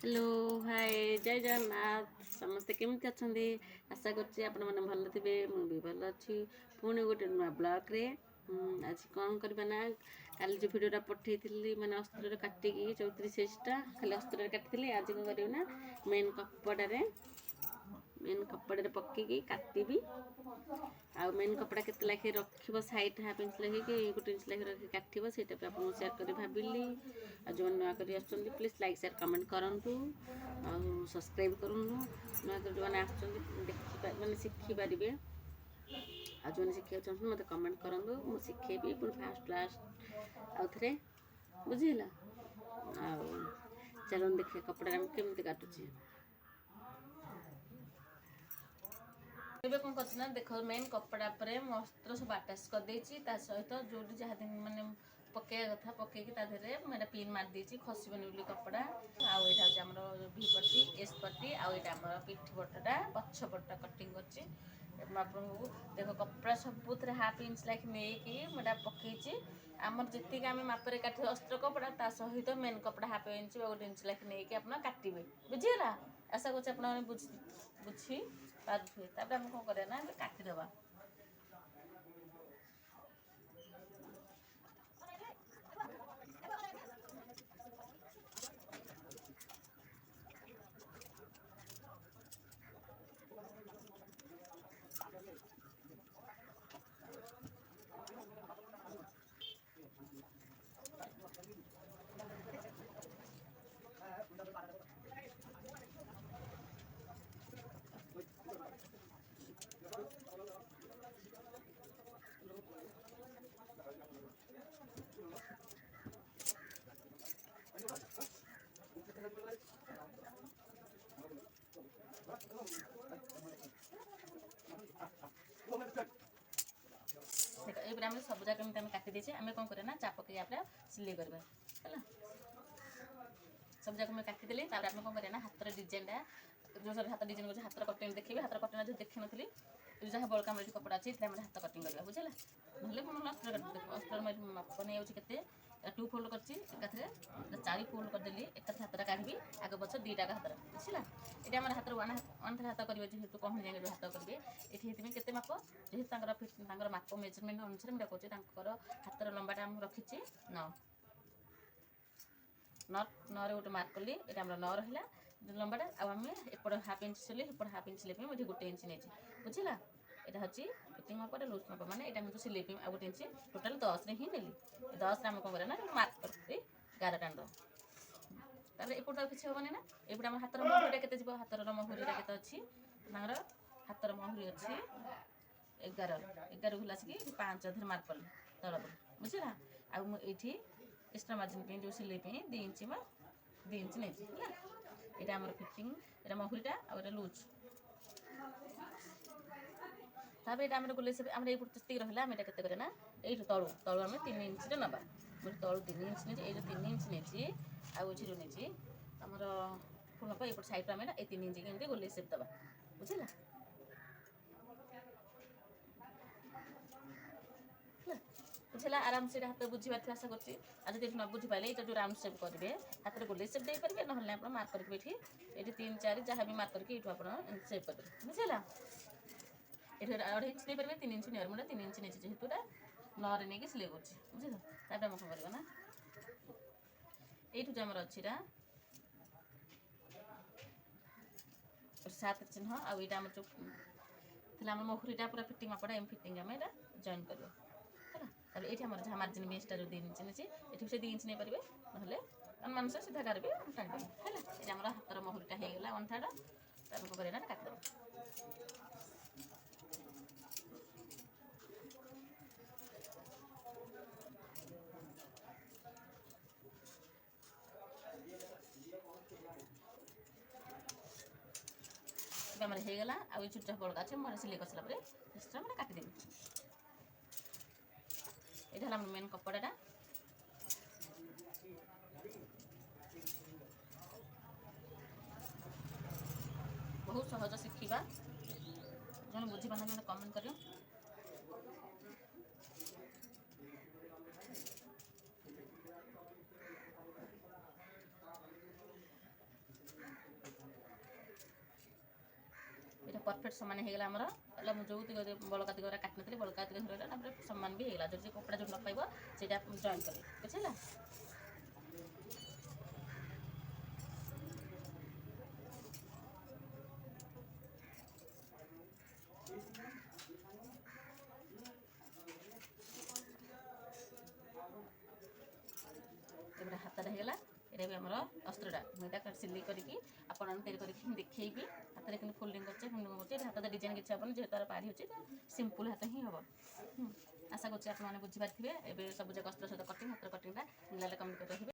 Hello hi जय जगन्नाथ समस्ते केमती अच्छा आशा कर भल थे मुझे भल अच्छी पुणी गोटे नुआ ब्लॉग रे आज कौन करवा ना काली जो भिडटा पठे मैंने अस्त्र काटिकी 34 साइजटा खाली अस्त्र काटी आज कौन कर मेन कपड़े पकईकी काटबी आ मेन कपड़ा के लाखे रख सैड हाफ इंच लगे गोटे इंच लगे रखी काटो से आपको सेयार कर भाविली जो नुआ कर प्लीज लाइक शेयर कमेंट करूँ आ सब्सक्राइब करूँ नुआ जो मैंने मैंने शिखिपारे आ जो शिखा चाहते मत कमेंट करूँ मुझे शिखेबी पुणी फास्ट लास्ट आउ थे बुझीला आ चलो देखिए कपड़ा केमती काटुची ଏବେ କଣ କରିଛି ନା ଦେଖ ମେନ୍ କପଡ଼ା ଉପରେ ମୁଁ ଅସ୍ତ୍ର ସବୁ ଆଟାଚ୍ କରିଦେଇଛି ତା ସହିତ ଯେଉଁଠି ଯାହା ମାନେ ପକେଇବା କଥା ପକେଇକି ତା ଦେହରେ ମୁଁ ଏଇଟା ପିନ୍ ମାରିଦେଇଛି ଖସିବନି ବୋଲି କପଡ଼ା ଆଉ ଏଇଟା ହେଉଛି ଆମର ଭି ପଟି ଏସ୍ ପଟି ଆଉ ଏଇଟା ଆମର ପିଠି ପଟଟା ପଛ ପଟଟା କଟିଂ କରିଛି ମୁଁ ଆପଣଙ୍କୁ ଦେଖ କପଡ଼ା ସବୁଥିରେ ହାଫ୍ ଇଞ୍ଚ ଲେଖି ନେଇକି ମୁଁ ଏଇଟା ପକେଇଛି ଆମର ଯେତିକି ଆମେ ମାପରେ କାଟିବା ଅସ୍ତ୍ର କପଡ଼ା ତା ସହିତ ମେନ୍ କପଡ଼ା ହାଫ୍ ଇଞ୍ଚ ବା 1 ଇଞ୍ଚ ଲେଖି ନେଇକି ଆପଣ କାଟିବେ ବୁଝିଗଲା ଆଶା କରୁଛି ଆପଣମାନେ ବୁଝି ପାରୁଥିବେ ତାପରେ ଆମେ କଣ କରିବା ନା ଏବେ କାଟିଦେବା ये आम सब जगह केमी काटी देचे आम कौन करें चाप पकई आप सिलाई करवा है सब जगह मैं काटिदेली आम कौन करें हाथ डिजाइनटा जो सर हाथ डिजाइन हाथ कटिंग देखिए हाथ कटिंग जो देखी नी जहाँ बड़का मेरी कपड़ा अच्छी हाथ कटिंग करवा बुझे ना अस्त्र अस्त्र माप नहीं के 2 फोल्ड कर 4 फोल्ड करदेली एक हाथ काढ़ी आग पछ 2टा हाथ बुझला ये आम हाथ वन थे हाथ करेंगे जेहतु कहूँ जाए हाथ करेंगे ये केते माप जेहतु माप मेजरमेंट अनुसार मुझे कहूँ हाथर लंबाटा रखी 9 नौ गोटे मार्क कली ये नौ रहा लंबाटा आम एपट हाफ इंच सिले एपट हाफ इंच सिले मुझे 1 इंच नहीं बुझला यहाँ हूँ फिटिंग माप लूज माप मैंने यहाँ मुझे सिले आ 1 इंच टोटाल 10 ही नेली 10 आम कौन करें मार्क कर 11 टाण तापर एपट किसी हेनी ना एपटे आम हाथर महुरीटा के हाथर महुरीटा के अच्छी हाथर महुरी अच्छी 11 भूल आसिक 5 अधर मार्क कली तल बुझला आठी एक्सट्रा मार्जिन जो सिलाई 2 इंच 2 इंच नहीं यहाँ आम फिटिंग यहाँ महुरीटा आ लुज तापर यहाँ आम गोले से आम ये रहा आम के करें ये तलू तलू आम 3 इंच नवा मुझे तलू 3 इंच नहीं ये 3 इंच नहीं आझीरू नहीं आमर फुल ये साइड आम 3 इंच के गोले सेप दबा बुझला बुझेगा आराम से हाथ बुझीबार आशा करती आज जो न बुझी पारे ये जो राउंड सेप करेंगे हाथ में गोले सेप दे पारे ना आप मार्क करके ये 3 4 जहाँ भी मार्क करके आप सेप करेंगे बुझेगा ये 2.5 इंच नहीं पारे 3 इंच नहीं मुझे 3 इंच नहीं जेहतु 9 नहीं सिलाई कर बुझे तापर आम कौन करवा ये आमर अच्छी 7 चिन्ह आईटा आम जो थी महुरीटा पूरा फिटिंग मापड़ा एम फिटिंग आम जॉइन कर ये जहाँ मार्जिन बेसटा जो 2 इंच नहीं ये से 2 इंच नहीं पारे ना मानस सीधा गार भी टाणी पारे है ये हाथर महुरीटा होगला 1/3 तापर कौन करें काटद आम होगला आ छुट्टा बड़का अच्छे मैं सिलाई कर सारा एक्सट्रा मैंने काटिदेवी यहाँ है मेन कपड़ाटा बहुत सहज शिखा जो बुझीपार कमेंट कर परफेक्ट सामान होगा आमर है जो बड़का दिगरा काटि नी बड़का दिग रहा सामान भी होगा जो कपड़ा जो न पाइब से जॉइन करी बुझेगा। हाथ होगा ये भी आमर अस्त्रटा मुझे सिलाई करके आपको देखी हाथ में फोल्डिंग कर हाथ डिजाइन किसी हेन जेहतु तार पारी अच्छे सिंपल हाथ ही हम आशा करें आप बुझीपारे एवं सब जाक अस्त्र सहित कटिंग हाथ कटिंगटा मिलाले कमेंट कर।